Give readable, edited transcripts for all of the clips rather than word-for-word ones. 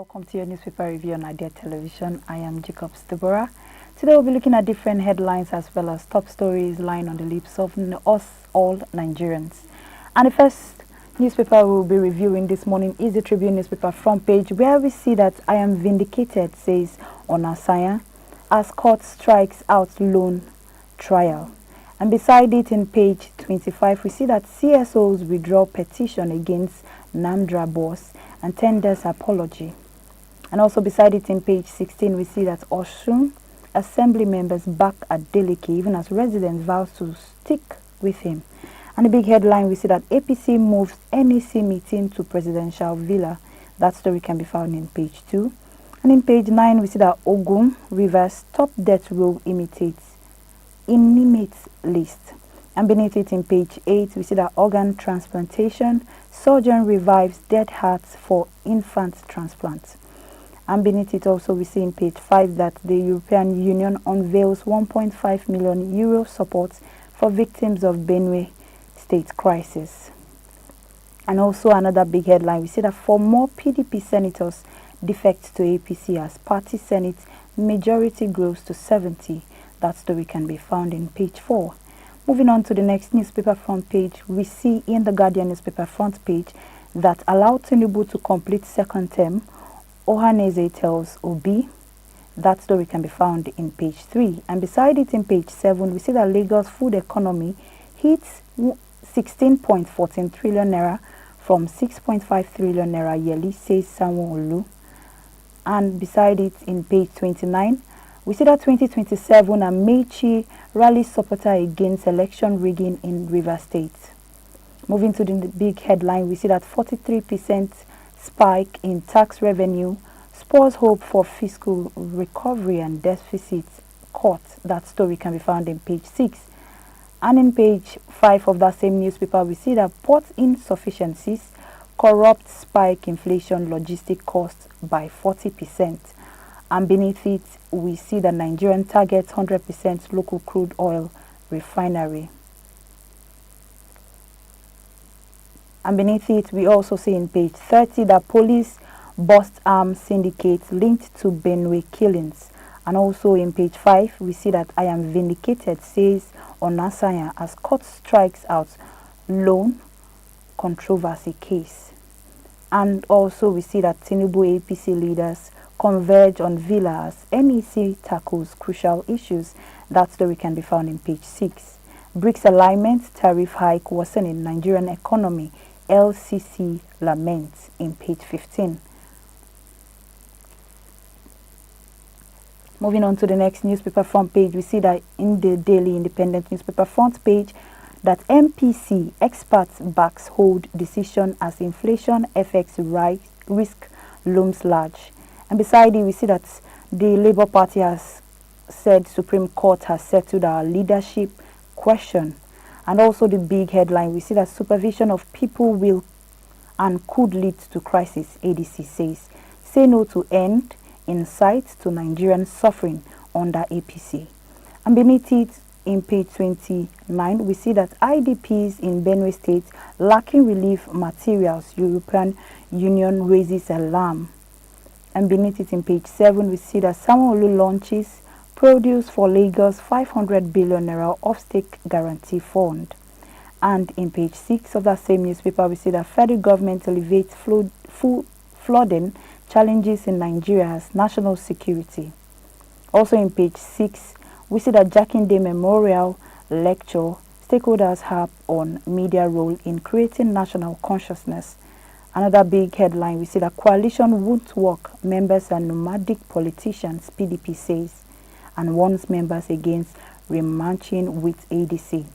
welcome to your newspaper review on Idea Television. I am Jacobs Deborah. Today we'll be looking at different headlines as well as top stories lying on the lips of us all Nigerians. And the first newspaper we'll be reviewing this morning is the Tribune newspaper front page, where we see that I am vindicated, says Onasanya, as court strikes out loan trial. And beside it in page 25, we see that CSOs withdraw petition against Namdra boss and tenders apology. And also beside it in page 16, we see that Osun assembly members back Adeleke, even as residents vow to stick with him. And the big headline, we see that APC moves NEC meeting to presidential villa. That story can be found in page 2. And in page 9, we see that Ogun Rivers top death row imitates inmate list. And beneath it in page 8, we see that organ transplantation, surgeon revives dead hearts for infant transplant. And beneath it also we see in page 5 that the European Union unveils 1.5 million euro support for victims of Benue state crisis. And also another big headline, we see that for more PDP senators defect to APC as party senate majority grows to 70. That story can be found in page 4. Moving on to the next newspaper front page, we see in the Guardian newspaper front page that allow Tinubu to complete second term, Ohaneze tells Obi. That story can be found in page 3. And beside it in page 7, we see that Lagos food economy hits 16.14 trillion naira from 6.5 trillion naira yearly, says Sanwo-Olu. And beside it in page 29, we see that 2027 Amechi rally supporter against election rigging in Rivers State. Moving to the big headline, we see that 43% spike in tax revenue spurs hope for fiscal recovery and deficit cut. That story can be found in page 6. And in page 5 of that same newspaper, we see that port insufficiencies corrupt spike inflation logistic costs by 40%. And beneath it, we see that Nigerian targets 100% local crude oil refinery. And beneath it, we also see in page 30 that police bust arms syndicate linked to Benue killings. And also in page 5, we see that I am vindicated, says Onasanya, as court strikes out loan controversy case. And also we see that Tinubu APC leaders converge on Villa as NEC tackles crucial issues. That story can be found in page 6. BRICS alignment, tariff hike worsening Nigerian economy, LCC laments in page 15. Moving on to the next newspaper front page, we see that in the Daily Independent newspaper front page that MPC experts backs hold decision as inflation FX risk looms large. And beside it, we see that the Labour Party has said Supreme Court has settled our leadership question. And also the big headline, we see that supervision of people will and could lead to crisis, ADC says. Say no to end in sight to Nigerian suffering under APC. And beneath it, in page 29, we see that IDPs in Benue State lacking relief materials, European Union raises alarm. And beneath it in page 7, we see that Sanwo-Olu launches produce for Lagos 500 billion naira off-stake guarantee fund. And in page 6 of that same newspaper, we see that federal government elevates flooding challenges in Nigeria's national security. Also in page 6, we see that Jakinde Memorial Lecture, stakeholders harp on media role in creating national consciousness. Another big headline, we see that coalition won't work, members and nomadic politicians, PDP says, and warns members against rematching with ADC.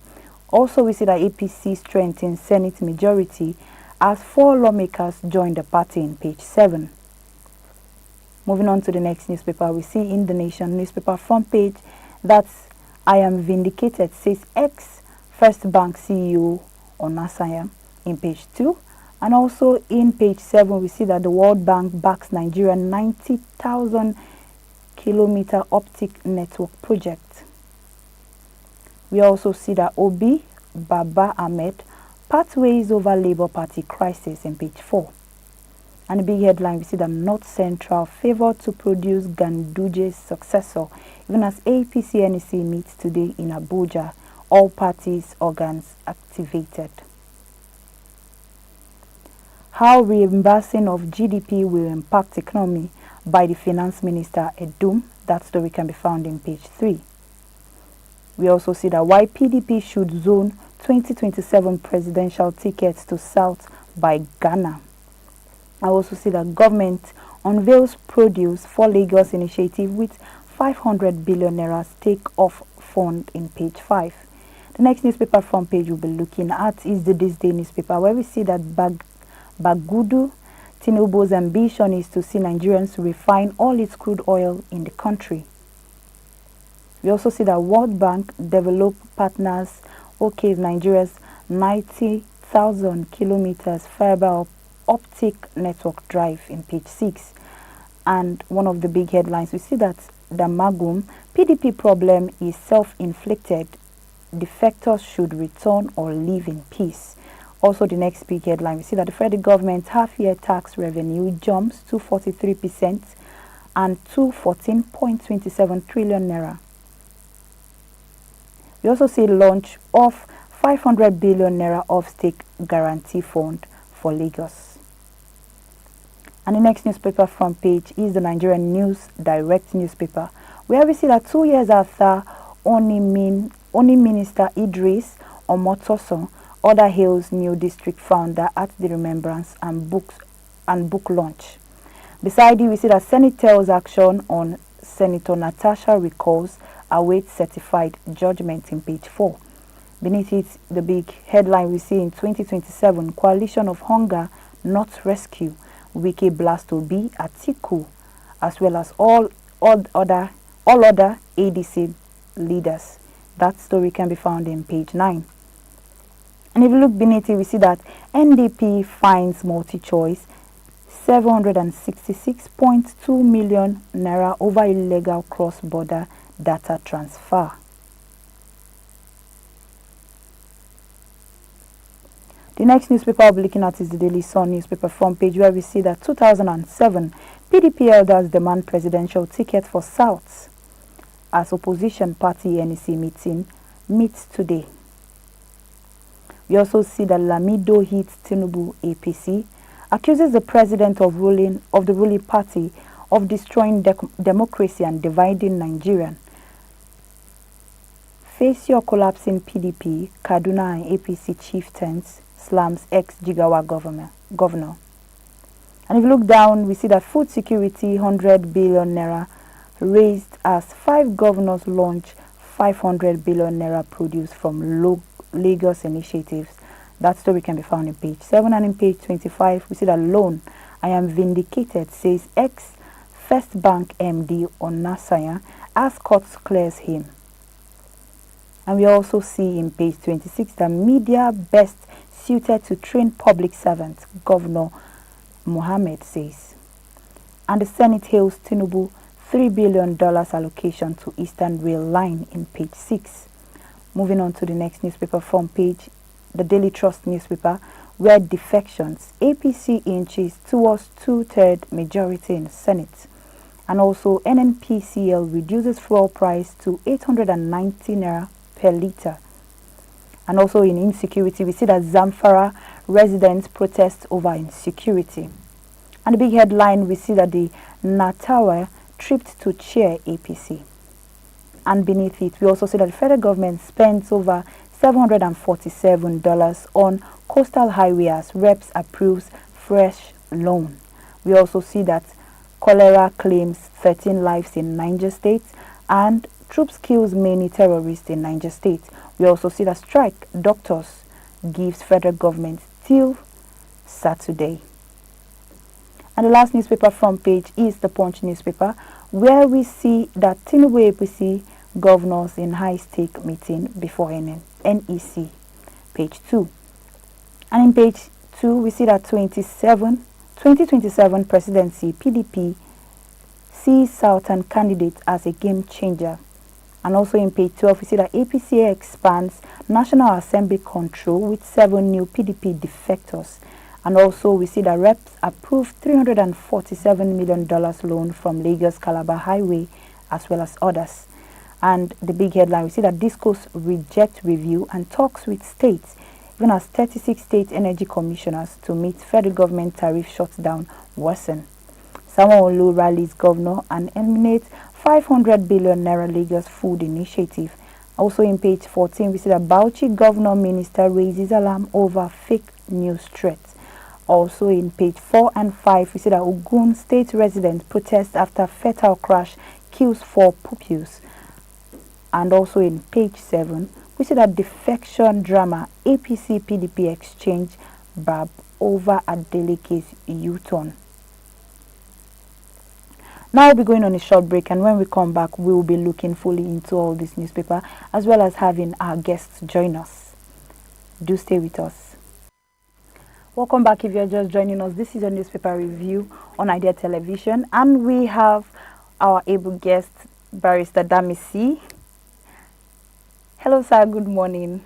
Also, we see that APC strengthens Senate majority as 4 lawmakers join the party in page 7. Moving on to the next newspaper, we see in the Nation newspaper front page that I am vindicated, says ex-First Bank CEO Onasanya in page 2. And also in page 7, we see that the World Bank backs Nigeria 90,000 kilometer optic network project. We also see that Obi Baba Ahmed pathways over Labour Party crisis in page 4. And the big headline, we see that North Central favored to produce Ganduje's successor, even as APC-NEC meets today in Abuja. All parties' organs activated. How reimbursing of GDP will impact economy by the Finance Minister Edum. That story can be found in page 3. We also see that why PDP should zone 2027 presidential tickets to South by Ghana. I also see that government unveils produce for Lagos initiative with 500 billion naira take-off fund in page 5. The next newspaper front page we'll be looking at is the This Day newspaper, where we see that Bagudu Tinubu's ambition is to see Nigerians refine all its crude oil in the country. We also see that World Bank Develop Partners okays Nigeria's 90,000 kilometers fiber optic network drive in page 6. And one of the big headlines, we see that the Magum PDP problem is self-inflicted. Defectors should return or live in peace. Also, the next big headline, we see that the federal government half-year tax revenue jumps to 43% and to 14.27 trillion naira. We also see launch of 500 billion naira off-stake guarantee fund for Lagos. And the next newspaper front page is the Nigerian News Direct newspaper, where we see that 2 years after Oni Minister Idris Omotoso other hails new district founder at the remembrance and book launch. Beside it, we see that Senate tells action on Senator Natasha recalls awaits certified judgment in page 4. Beneath it, the big headline we see in 2027, Coalition of Hunger, Not Rescue, Wike Blast Obi Atiku, as well as all other ADC leaders. That story can be found in page 9. And if you look beneath it, we see that NDP finds multi-choice 766.2 million naira over illegal cross-border data transfer. The next newspaper I'll be looking at is the Daily Sun newspaper front page, where we see that 2007 PDP elders demand presidential ticket for South as opposition party NEC meets today. We also see that Lamido hits Tinubu APC, accuses the president of the ruling party of destroying democracy and dividing Nigerian. Face your collapsing PDP, Kaduna and APC chieftains slams ex-Jigawa governor. And if you look down, we see that food security 100 billion naira raised as 5 governors launch 500 billion naira produce from Lagos initiatives. That story can be found in page 7, and in page 25 we see that loan I am vindicated, says ex-First Bank MD Onasanya as court clears him. And we also see in page 26 that media best suited to train public servants, Governor Mohammed says. And the Senate hails Tinubu $3 billion allocation to Eastern Rail Line in page 6. Moving on to the next newspaper front page, the Daily Trust newspaper, where defections, APC inches towards 2/3 majority in Senate. And also NNPCL reduces fuel price to 890 naira per litre. And also in insecurity, we see that Zamfara residents protest over insecurity. And the big headline, we see that the Natawa tripped to chair APC. And beneath it, we also see that the federal government spends over $747 on coastal highway as reps approves fresh loan. We also see that cholera claims 13 lives in Niger State and troops kills many terrorists in Niger State. We also see that strike doctors gives federal government till Saturday. And the last newspaper front page is the Punch newspaper, where we see that Tinubu APC governors in high-stake meeting before NEC, page 2. And in page 2, we see that 2027 presidency, PDP sees Southern candidate as a game changer. And also in page 12, we see that APCA expands National Assembly control with 7 new PDP defectors. And also we see that reps approved $347 million loan from Lagos Calabar Highway as well as others. And the big headline, we see that Discos reject review and talks with states, even as 36 state energy commissioners to meet federal government tariff shutdown worsen. Sanwo-Olu rallies governor and emanates 500 billion naira Lagos food initiative. Also in page 14, we see that Bauchi governor minister raises alarm over fake news threats. Also in page 4 and 5, we see that Ogun state resident protest after fatal crash kills 4 pupils. And also in page 7, we see that defection drama APC-PDP exchange barb over Adeleke's U-turn. Now we'll be going on a short break, and when we come back, we will be looking fully into all this newspaper as well as having our guests join us. Do stay with us. Welcome back if you're just joining us. This is a newspaper review on Idea Television, and we have our able guest, Barrister Damisi. Hello, sir. Good morning.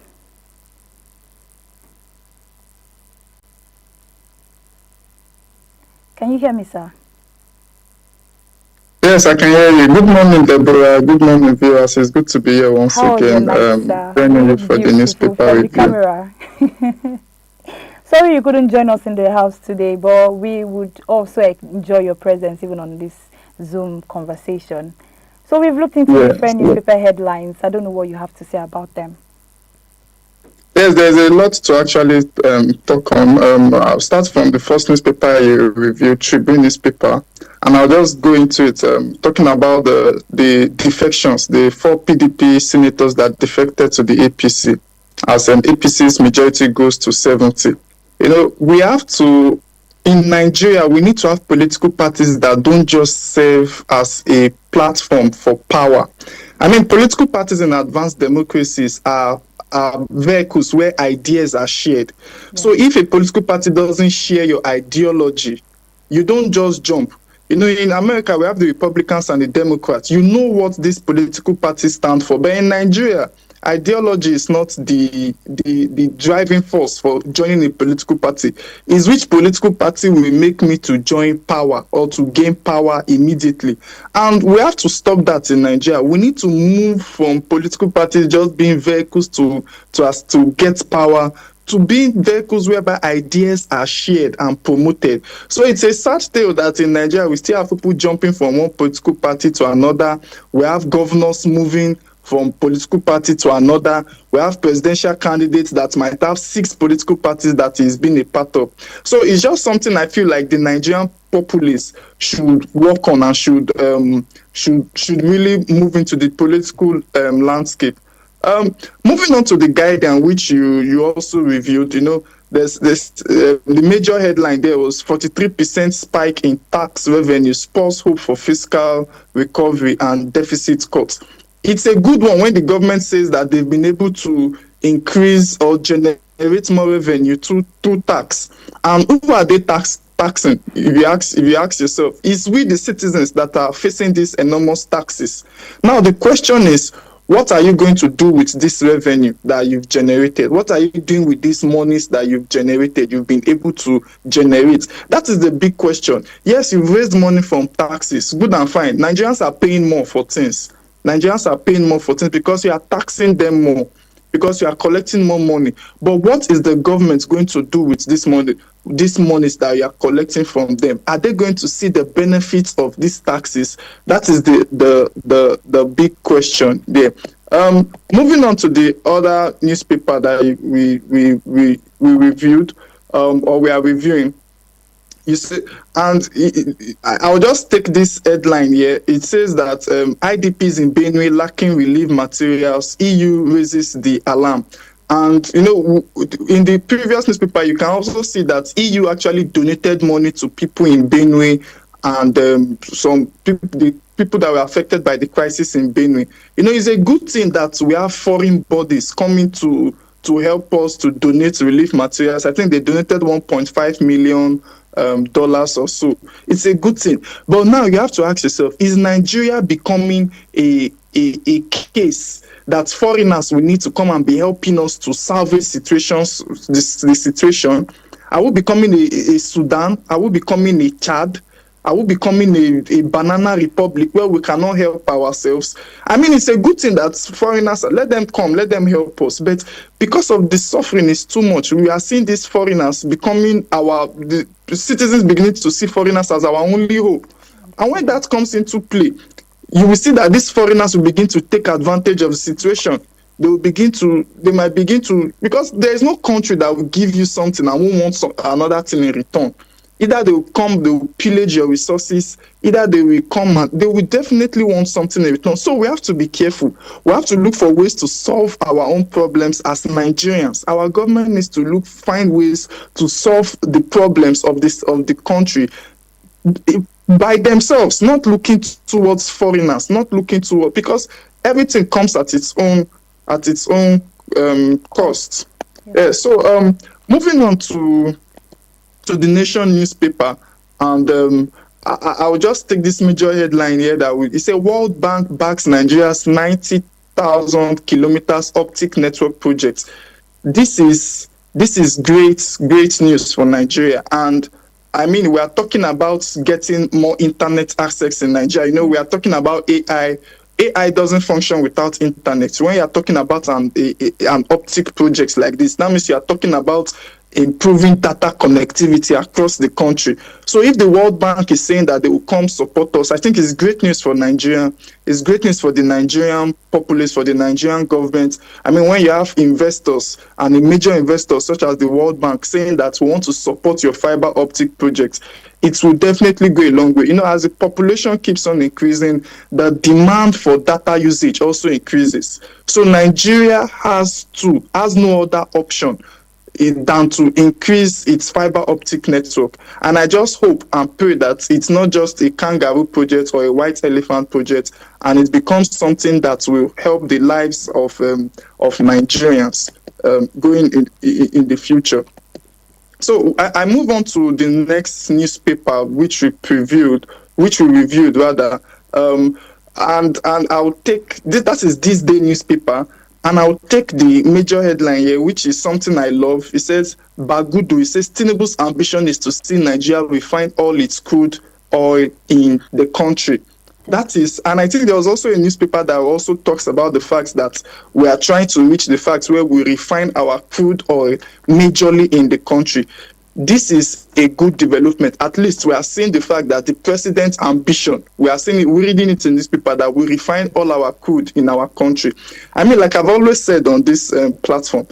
Can you hear me, sir? Yes, I can hear you. Good morning, Deborah. Good morning, viewers. It's good to be here once again. Joining you for the newspaper review. Camera. Sorry you couldn't join us in the house today, but we would also enjoy your presence even on this Zoom conversation. So we've looked into different newspaper headlines. I don't know what you have to say about them. Yes, there's a lot to actually talk on. I'll start from the first newspaper you reviewed, Tribune newspaper, and I'll just go into it, talking about the defections, the 4 PDP senators that defected to the APC, as APC's majority goes to 70. You know, we have to, in Nigeria, we need to have political parties that don't just serve as a platform for power. I mean, political parties in advanced democracies are vehicles where ideas are shared. Yeah. So if a political party doesn't share your ideology, you don't just jump. You know, in America, we have the Republicans and the Democrats. You know what these political parties stand for. But in Nigeria, ideology is not the driving force for joining a political party. It's which political party will make me to join power or to gain power immediately. And we have to stop that in Nigeria. We need to move from political parties just being vehicles to get power, to being vehicles whereby ideas are shared and promoted. So it's a sad tale that in Nigeria, we still have people jumping from one political party to another. We have governors moving from political party to another. We have presidential candidates that might have 6 political parties that he's been a part of. So it's just something I feel like the Nigerian populace should work on and should really move into the political landscape. Moving on to the Guardian, which you also reviewed, you know, there's the major headline there was 43% spike in tax revenue spurs hope for fiscal recovery and deficit cuts. It's a good one when the government says that they've been able to increase or generate more revenue through tax. And who are they taxing? If you ask yourself, it's we the citizens that are facing these enormous taxes. Now the question is, what are you going to do with this revenue that you've generated? What are you doing with these monies that you've generated, you've been able to generate? That is the big question. Yes, you've raised money from taxes, good and fine. Nigerians are paying more for things. Nigerians are paying more for things because you are taxing them more, because you are collecting more money. But what is the government going to do with this money, these monies that you are collecting from them? Are they going to see the benefits of these taxes? That is the big question there. Moving on to the other newspaper that we reviewed, or we are reviewing. You see, and I'll just take this headline here. It says that IDPs in Benue lacking relief materials, EU raises the alarm. And, you know, in the previous newspaper, you can also see that EU actually donated money to people in Benue and some people, the people that were affected by the crisis in Benue. You know, it's a good thing that we have foreign bodies coming to help us to donate relief materials. I think they donated $1.5 million dollars or so. It's a good thing. But now you have to ask yourself, is Nigeria becoming a case that foreigners will need to come and be helping us to salvage situations, the situation? Are we becoming a Sudan? Are we becoming a Chad? Are we becoming a banana republic where we cannot help ourselves? I mean, it's a good thing that foreigners, let them come, let them help us. But because of the suffering is too much, we are seeing these foreigners becoming the citizens beginning to see foreigners as our only hope. And when that comes into play, you will see that these foreigners will begin to take advantage of the situation. They might begin to, because there is no country that will give you something and won't want another thing in return. Either they will come, they will pillage your resources, either they will come and they will definitely want something in return. So we have to be careful. We have to look for ways to solve our own problems as Nigerians. Our government needs to find ways to solve the problems of the country by themselves, not looking towards foreigners, not looking toward, because everything comes at its own cost. So moving on to the Nation newspaper, and I'll just take this major headline here it says World Bank backs Nigeria's 90,000 kilometers optic network project. This is great news for Nigeria. And I mean, we are talking about getting more internet access in Nigeria. You know, we are talking about AI. AI doesn't function without internet. When you are talking about an optic project like this, that means you are talking about improving data connectivity across the country. So if the World Bank is saying that they will come support us, I think it's great news for Nigeria. It's great news for the Nigerian populace, for the Nigerian government. I mean, when you have investors and a major investor such as the World Bank saying that we want to support your fiber optic project, it will definitely go a long way. You know, as the population keeps on increasing, the demand for data usage also increases. So Nigeria has no other option than to increase its fiber optic network. And I just hope and pray that it's not just a kangaroo project or a white elephant project, and it becomes something that will help the lives of Nigerians going in the future. So I move on to the next newspaper, which we reviewed rather, and I'll take this. That is This Day newspaper. And I'll take the major headline here, which is something I love. It says, Bagudu. It says, Tinubu's ambition is to see Nigeria refine all its crude oil in the country. That is, and I think there was also a newspaper that also talks about the fact that we are trying to reach the fact where we refine our crude oil majorly in the country. This is a good development. At least we are seeing the fact that the president's ambition, we're reading it in this paper, that we refine all our crude in our country. I mean, like I've always said on this platform,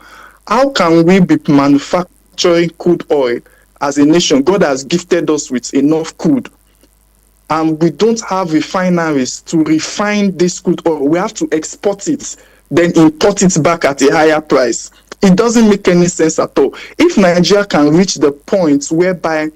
how can we be manufacturing crude oil as a nation? God has gifted us with enough crude, and we don't have refineries to refine this crude oil. We have to export it, then import it back at a higher price. It doesn't make any sense at all. If Nigeria can reach the point whereby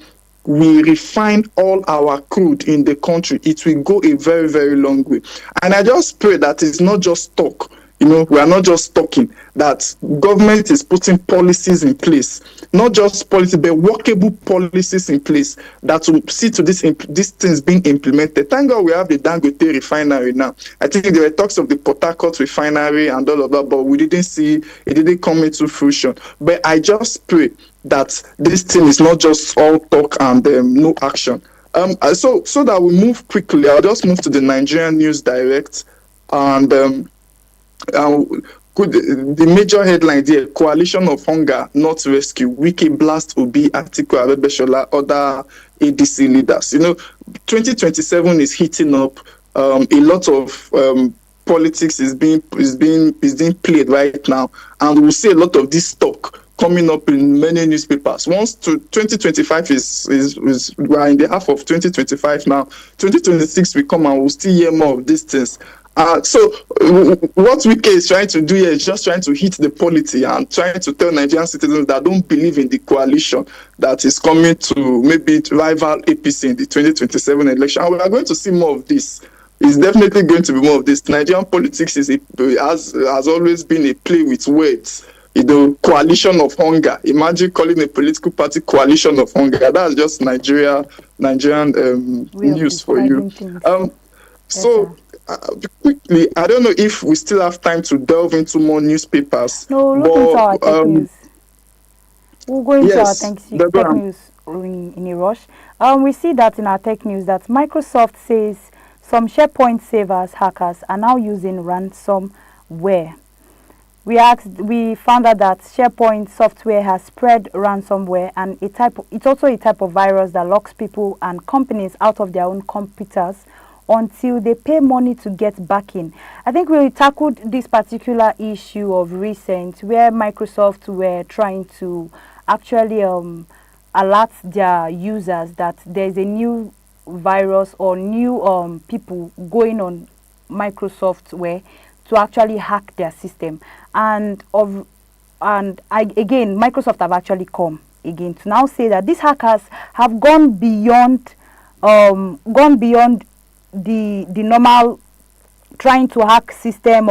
we refine all our crude in the country, it will go a very, very long way. And I just pray that it's not just talk. You know, we are not just talking, that government is putting policies in place, not just policy, but workable policies in place that will see to these things being implemented. Thank God we have the Dangote refinery now. I think there were talks of the Port Harcourt refinery and all of that, but we didn't see, it didn't come into fruition. But I just pray that this thing is not just all talk and no action. So that we move quickly, I'll just move to the Nigerian News Direct, and the major headline there: Coalition of Hunger Not Rescue. Wiki blast Obi, Atiku Abubakar, other ADC leaders. You know, 2027 is heating up. A lot of politics is being played right now, and we'll see a lot of this talk coming up in many newspapers. Once 2025 we are in the half of 2025 now. 2026 will come and we'll still hear more of these things. So what Wike is trying to do here is just trying to hit the polity and trying to tell Nigerian citizens that don't believe in the coalition that is coming to maybe rival APC in the 2027 election. And we are going to see more of this. It's definitely going to be more of this. Nigerian politics has always been a play with words. You know, coalition of hunger. Imagine calling a political party coalition of hunger. That's just Nigerian news for you. So quickly, I don't know if we still have time to delve into more newspapers. No, look into our tech news. We'll go into our Yes, tech Deborah. news in a rush. We see that in our tech news that Microsoft says some SharePoint servers hackers are now using ransomware. We found out that SharePoint software has spread ransomware, and it's also a type of virus that locks people and companies out of their own computers until they pay money to get back in. I think we tackled this particular issue of recent where Microsoft were trying to actually alert their users that there's a new virus or new people going on Microsoft where to actually hack their system. And Microsoft have actually come again to now say that these hackers have gone beyond the normal trying to hack system,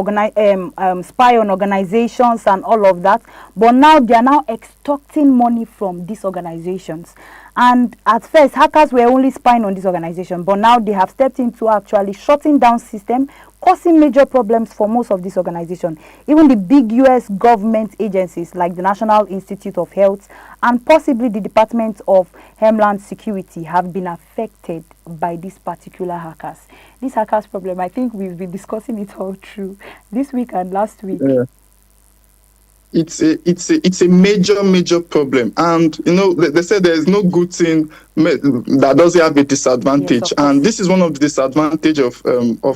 spy on organizations and all of that. But now they are now extorting money from these organizations. And at first, hackers were only spying on this organization, but now they have stepped into actually shutting down system, causing major problems for most of these organizations. Even the big US government agencies like the National Institute of Health and possibly the Department of Homeland Security have been affected by these particular hackers. This hackers problem, I think we've been discussing it all through this week and last week. Yeah. It's a major problem, and they say there is no good thing that doesn't have a disadvantage. Yes, of And course. this is one of the disadvantage of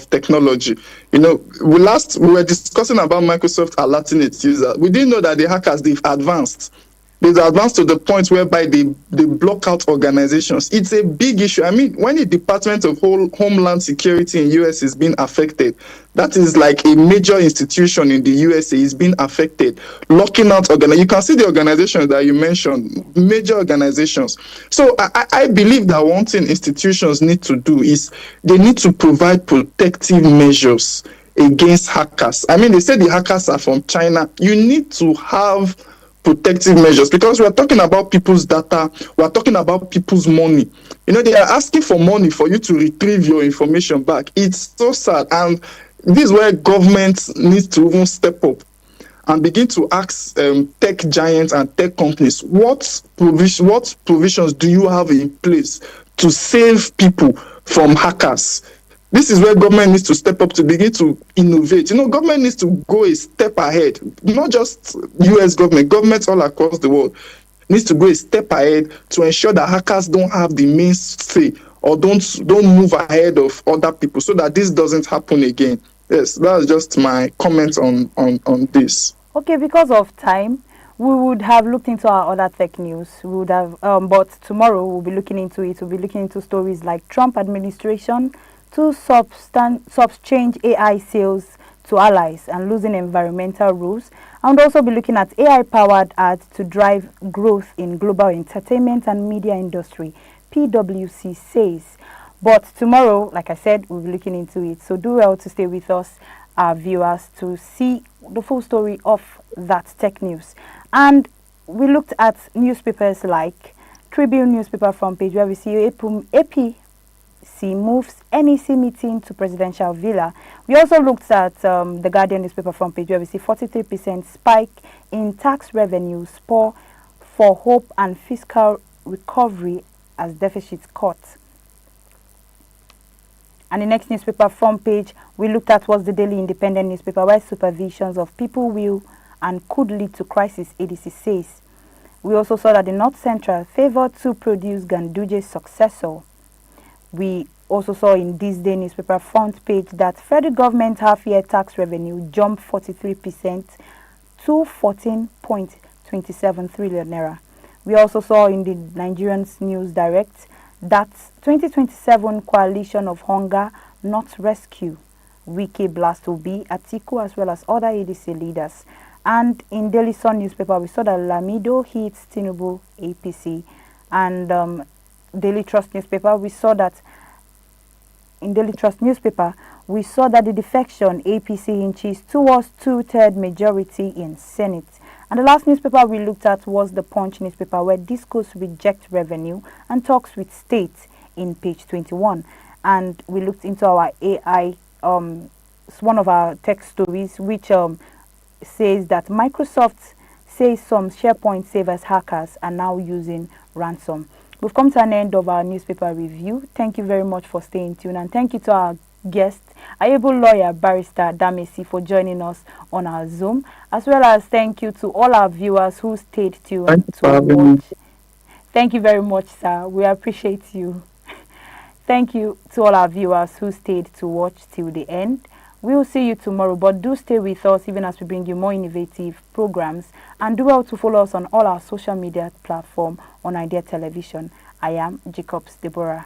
technology. We were discussing about Microsoft alerting its users. We didn't know that the hackers, they've advanced. They've advanced to the point whereby they block out organizations. It's a big issue. I mean, when the Department of Homeland Security in US is being affected, that is like a major institution in the USA is being affected, locking out organizations. You can see the organizations that you mentioned, major organizations. So I believe that one thing institutions need to do is they need to provide protective measures against hackers. I mean, they say the hackers are from China. You need to have protective measures, because we're talking about people's data, we're talking about people's money. They are asking for money for you to retrieve your information back. It's so sad, and this is where government needs to even step up and begin to ask tech giants and tech companies, what provisions do you have in place to save people from hackers? This is where government needs to step up to begin to innovate. Government needs to go a step ahead. Not just US governments all across the world needs to go a step ahead to ensure that hackers don't have the main say or don't move ahead of other people, so that this doesn't happen again. Yes, that's just my comment on this. Okay, because of time, we would have looked into our other tech news. We would have, but tomorrow we'll be looking into it. We'll be looking into stories like Trump administration to change AI sales to allies and losing environmental rules. And we'll also be looking at AI-powered ads to drive growth in global entertainment and media industry, PwC says. But tomorrow, like I said, we'll be looking into it. So do well to stay with us, our viewers, to see the full story of that tech news. And we looked at newspapers like Tribune newspaper front page, where we see APC moves NEC meeting to presidential villa. We also looked at the Guardian newspaper front page, where we see 43% spike in tax revenues for hope and fiscal recovery as deficit cut. And the next newspaper front page we looked at was the Daily Independent newspaper, where supervisions of people will and could lead to crisis, ADC says. We also saw that the North Central favored to produce Ganduje's successor. We also saw in this day newspaper front page that federal government half-year tax revenue jumped 43% to 14.27 trillion naira. We also saw in the Nigerians News Direct that 2027 coalition of hunger not rescue. Wike blast will be Atiku as well as other ADC leaders. And in Daily Sun newspaper, we saw that Lamido hits Tinubu APC. And Daily Trust newspaper, we saw that the defection APC inches towards 2/3 majority in Senate. And the last newspaper we looked at was the Punch newspaper, where Discos reject revenue and talks with states in page 21. And we looked into our AI, one of our tech stories, which says that Microsoft says some SharePoint savers hackers are now using ransom. We've come to an end of our newspaper review. Thank you very much for staying tuned, and thank you to our guest, able lawyer Barrister Damesi, for joining us on our Zoom, as well as thank you to all our viewers who stayed tuned Thanks to for having me. watch. Thank you very much, sir. We appreciate you. Thank you to all our viewers who stayed to watch till the end. We will see you tomorrow, but do stay with us even as we bring you more innovative programs, and do well to follow us on all our social media platforms on Idea Television. I am Jacobs Deborah.